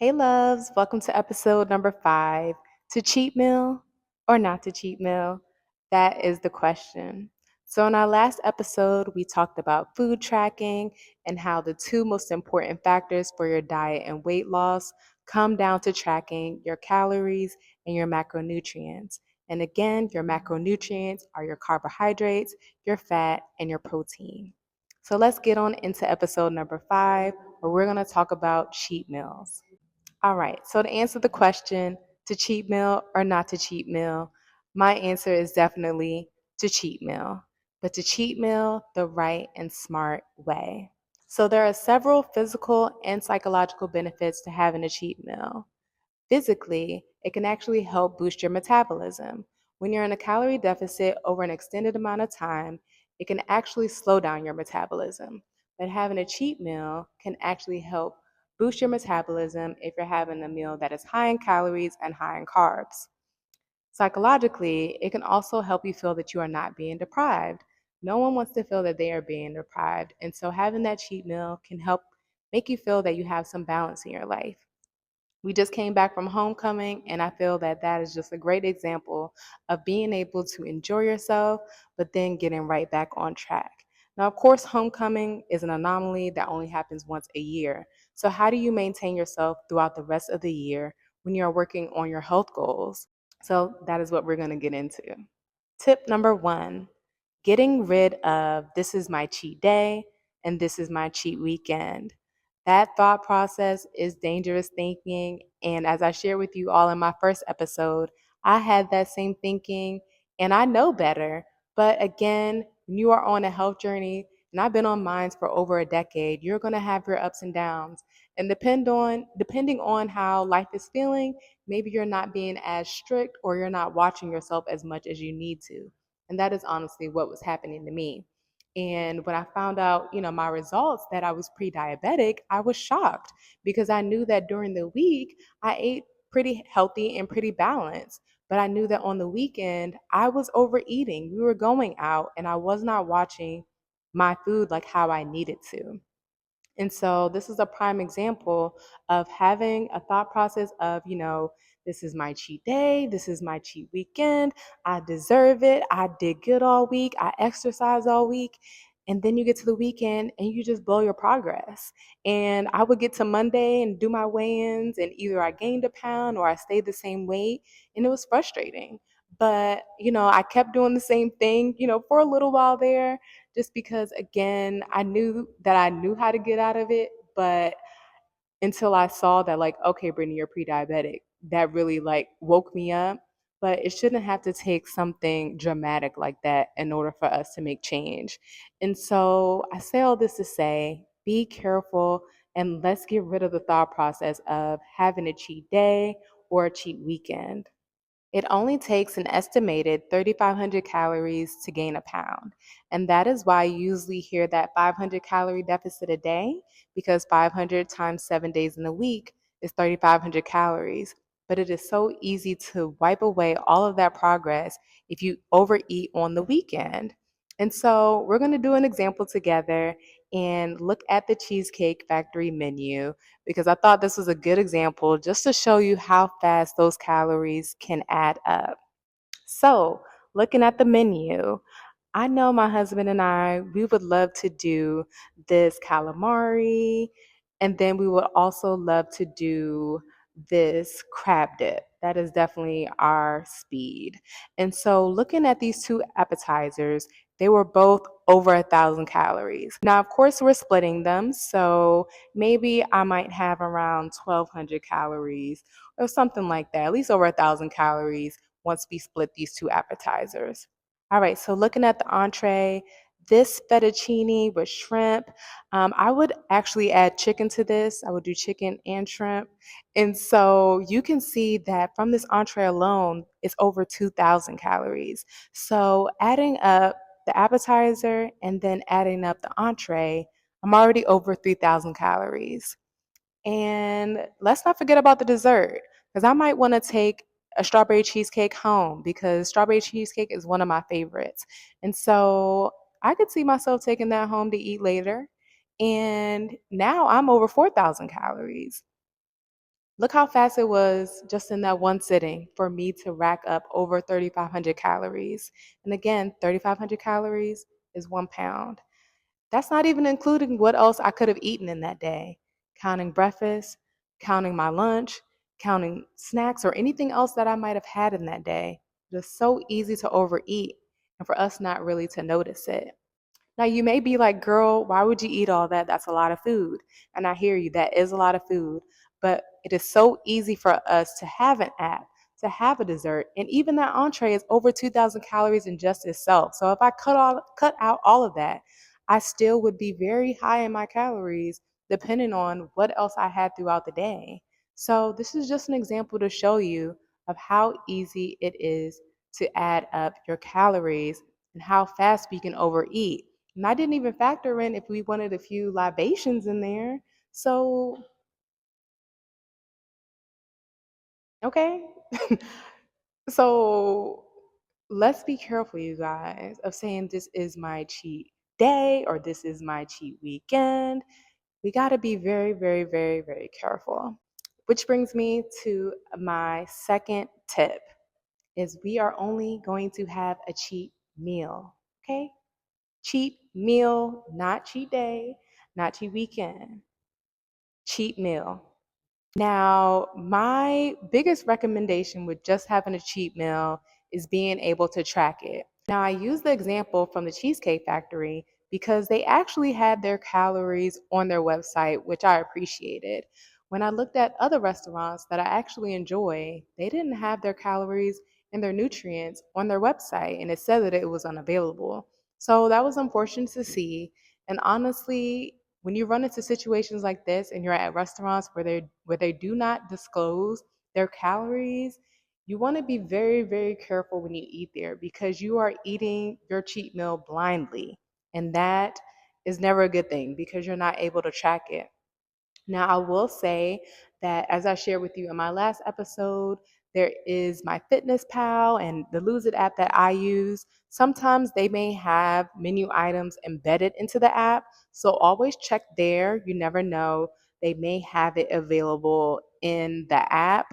Hey loves, welcome to episode number 5. To cheat meal or not to cheat meal? That is the question. So, in our last episode, we talked about food tracking and how the two most important factors for your diet and weight loss come down to tracking your calories and your macronutrients. And again, your macronutrients are your carbohydrates, your fat, and your protein. So, let's get on into episode number 5, where we're going to talk about cheat meals. All right. So to answer the question, to cheat meal or not to cheat meal, my answer is definitely to cheat meal, but to cheat meal the right and smart way. So there are several physical and psychological benefits to having a cheat meal. Physically, it can actually help boost your metabolism. When you're in a calorie deficit over an extended amount of time, it can actually slow down your metabolism. But having a cheat meal can actually help boost your metabolism if you're having a meal that is high in calories and high in carbs. Psychologically, it can also help you feel that you are not being deprived. No one wants to feel that they are being deprived, and so having that cheat meal can help make you feel that you have some balance in your life. We just came back from homecoming, and I feel that that is just a great example of being able to enjoy yourself, but then getting right back on track. Now, of course, homecoming is an anomaly that only happens once a year. So, how do you maintain yourself throughout the rest of the year when you're working on your health goals? So, that is what we're going to get into. Tip number 1, getting rid of this is my cheat day and this is my cheat weekend. That thought process is dangerous thinking. And as I shared with you all in my first episode, I had that same thinking and I know better. But again, when you are on a health journey, and I've been on mine for over a decade, you're going to have your ups and downs. And depending on how life is feeling, maybe you're not being as strict or you're not watching yourself as much as you need to. And that is honestly what was happening to me. And when I found out, my results that I was pre-diabetic, I was shocked because I knew that during the week I ate pretty healthy and pretty balanced. But I knew that on the weekend I was overeating. We were going out and I was not watching my food like how I needed to. And so this is a prime example of having a thought process of, this is my cheat day, this is my cheat weekend, I deserve it, I did good all week, I exercised all week. And then you get to the weekend and you just blow your progress. And I would get to Monday and do my weigh ins, and either I gained a pound or I stayed the same weight. And it was frustrating. But, I kept doing the same thing, for a little while there just because again I knew that I knew how to get out of it, but until I saw that, like, okay, Brittany, you're pre-diabetic, that really like woke me up. But it shouldn't have to take something dramatic like that in order for us to make change. And so I say all this to say be careful, and let's get rid of the thought process of having a cheat day or a cheat weekend. It only takes an estimated 3,500 calories to gain a pound. And that is why you usually hear that 500 calorie deficit a day, because 500 times 7 days in a week is 3,500 calories. But it is so easy to wipe away all of that progress if you overeat on the weekend. And so we're going to do an example together and look at the Cheesecake Factory menu because I thought this was a good example just to show you how fast those calories can add up. So, looking at the menu, I know my husband and we would love to do this calamari, and then we would also love to do this crab dip. That is definitely our speed. And so, looking at these two appetizers, they were both over 1,000 calories. Now, of course, we're splitting them, so maybe I might have around 1,200 calories or something like that, at least over 1,000 calories once we split these two appetizers. All right, so looking at the entree, this fettuccine with shrimp, I would actually add chicken to this. I would do chicken and shrimp. And so you can see that from this entree alone, it's over 2,000 calories. So adding up the appetizer and then adding up the entree, I'm already over 3,000 calories. And let's not forget about the dessert, because I might want to take a strawberry cheesecake home because strawberry cheesecake is one of my favorites. And so I could see myself taking that home to eat later. And now I'm over 4,000 calories. Look how fast it was just in that one sitting for me to rack up over 3,500 calories. And again, 3,500 calories is 1 pound. That's not even including what else I could have eaten in that day, counting breakfast, counting my lunch, counting snacks, or anything else that I might have had in that day. It's so easy to overeat and for us not really to notice it. Now, you may be like, girl, why would you eat all that? That's a lot of food. And I hear you, that is a lot of food. But it is so easy for us to have an app, to have a dessert. And even that entree is over 2,000 calories in just itself. So if I cut out all of that, I still would be very high in my calories, depending on what else I had throughout the day. So this is just an example to show you of how easy it is to add up your calories and how fast we can overeat. And I didn't even factor in if we wanted a few libations in there. So, okay. So, let's be careful, you guys, of saying this is my cheat day or this is my cheat weekend. We got to be very, very, very, very careful. Which brings me to my second tip is we are only going to have a cheat meal, okay? Cheat meal, not cheat day, not cheat weekend. Cheat meal. Now, my biggest recommendation with just having a cheat meal is being able to track it. Now, I use the example from the Cheesecake Factory because they actually had their calories on their website, which I appreciated. When I looked at other restaurants that I actually enjoy, they didn't have their calories and their nutrients on their website, and it said that it was unavailable. So that was unfortunate to see. And honestly, when you run into situations like this and you're at restaurants where they do not disclose their calories, you want to be very, very careful when you eat there because you are eating your cheat meal blindly. And that is never a good thing because you're not able to track it. Now, I will say that as I shared with you in my last episode, there is my Fitness Pal and the Lose It app that I use. Sometimes they may have menu items embedded into the app, so always check there. You never know. They may have it available in the app,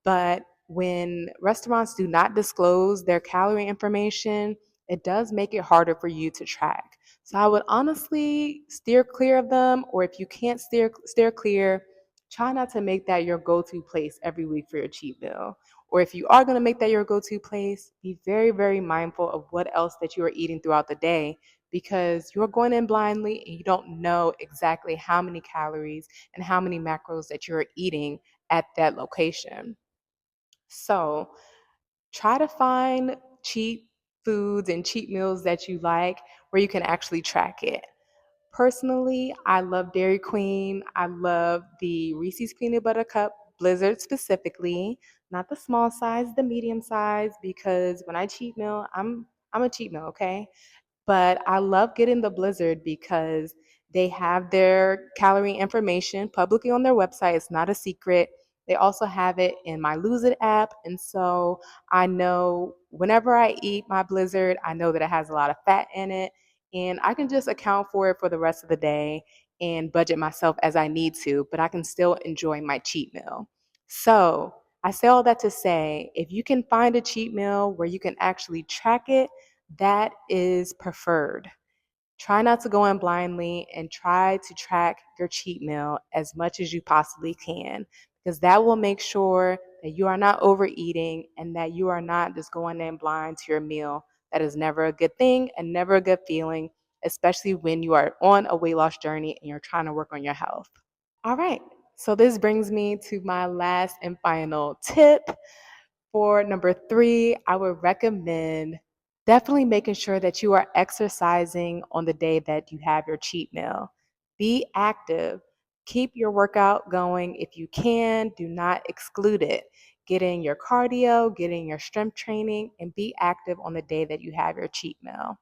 but when restaurants do not disclose their calorie information, it does make it harder for you to track. So I would honestly steer clear of them, or if you can't steer clear, try not to make that your go-to place every week for your cheat meal. Or if you are going to make that your go-to place, be very, very mindful of what else that you are eating throughout the day because you're going in blindly and you don't know exactly how many calories and how many macros that you're eating at that location. So try to find cheap foods and cheat meals that you like where you can actually track it. Personally, I love Dairy Queen. I love the Reese's Peanut Butter Cup Blizzard specifically, not the small size, the medium size, because when I cheat meal, I'm a cheat meal, okay? But I love getting the Blizzard because they have their calorie information publicly on their website. It's not a secret. They also have it in my Lose It app. And so I know whenever I eat my Blizzard, I know that it has a lot of fat in it. And I can just account for it for the rest of the day and budget myself as I need to, but I can still enjoy my cheat meal. So I say all that to say if you can find a cheat meal where you can actually track it, that is preferred. Try not to go in blindly and try to track your cheat meal as much as you possibly can because that will make sure that you are not overeating and that you are not just going in blind to your meal. That is never a good thing and never a good feeling, especially when you are on a weight loss journey and you're trying to work on your health. All right, so this brings me to my last and final tip. For number three, I would recommend definitely making sure that you are exercising on the day that you have your cheat meal. Be active. Keep your workout going if you can. Do not exclude it. Get in your cardio, get in your strength training, and be active on the day that you have your cheat meal.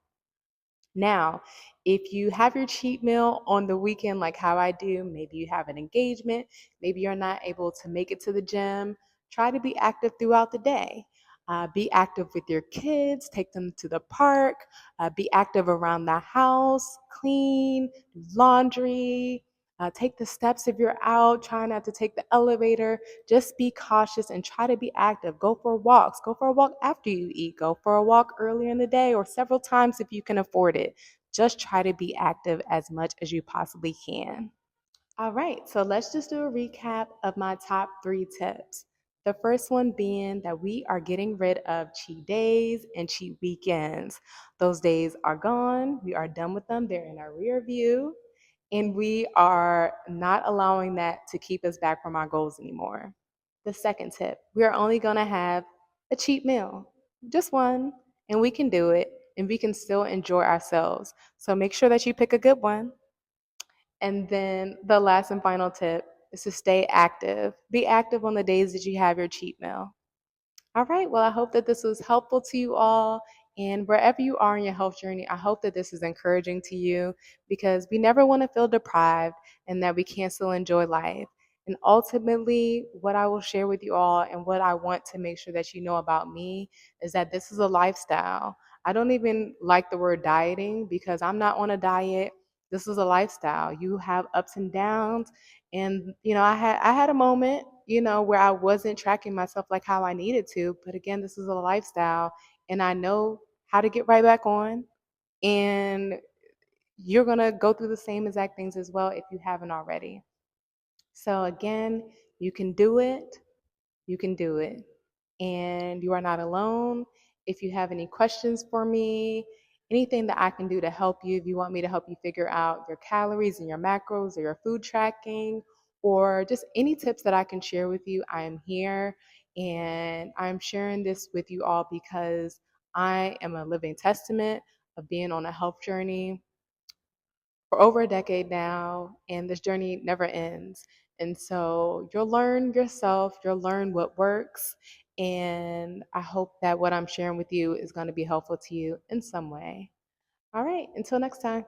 Now, if you have your cheat meal on the weekend, like how I do, maybe you have an engagement, maybe you're not able to make it to the gym, try to be active throughout the day. Be active with your kids, take them to the park, be active around the house, clean, do laundry, Take the steps if you're out. Try not to take the elevator. Just be cautious and try to be active. Go for walks. Go for a walk after you eat. Go for a walk earlier in the day or several times if you can afford it. Just try to be active as much as you possibly can. All right, so let's just do a recap of my top 3 tips. The first one being that we are getting rid of cheat days and cheat weekends. Those days are gone. We are done with them. They're in our rear view. And we are not allowing that to keep us back from our goals anymore. The second tip, we are only going to have a cheat meal, just one, and we can do it and we can still enjoy ourselves. So make sure that you pick a good one. And then the last and final tip is to stay active. Be active on the days that you have your cheat meal. All right. Well, I hope that this was helpful to you all. And wherever you are in your health journey, I hope that this is encouraging to you because we never want to feel deprived and that we can't still enjoy life. And ultimately, what I will share with you all and what I want to make sure that you know about me is that this is a lifestyle. I don't even like the word dieting because I'm not on a diet. This is a lifestyle. You have ups and downs. And I had a moment, where I wasn't tracking myself like how I needed to. But again, this is a lifestyle and I know how to get right back on. And you're going to go through the same exact things as well if you haven't already. So again, you can do it. You can do it. And you are not alone. If you have any questions for me, anything that I can do to help you, if you want me to help you figure out your calories and your macros or your food tracking, or just any tips that I can share with you, I am here. And I'm sharing this with you all because I am a living testament of being on a health journey for over a decade now, and this journey never ends. And so you'll learn yourself, you'll learn what works, and I hope that what I'm sharing with you is going to be helpful to you in some way. All right, until next time.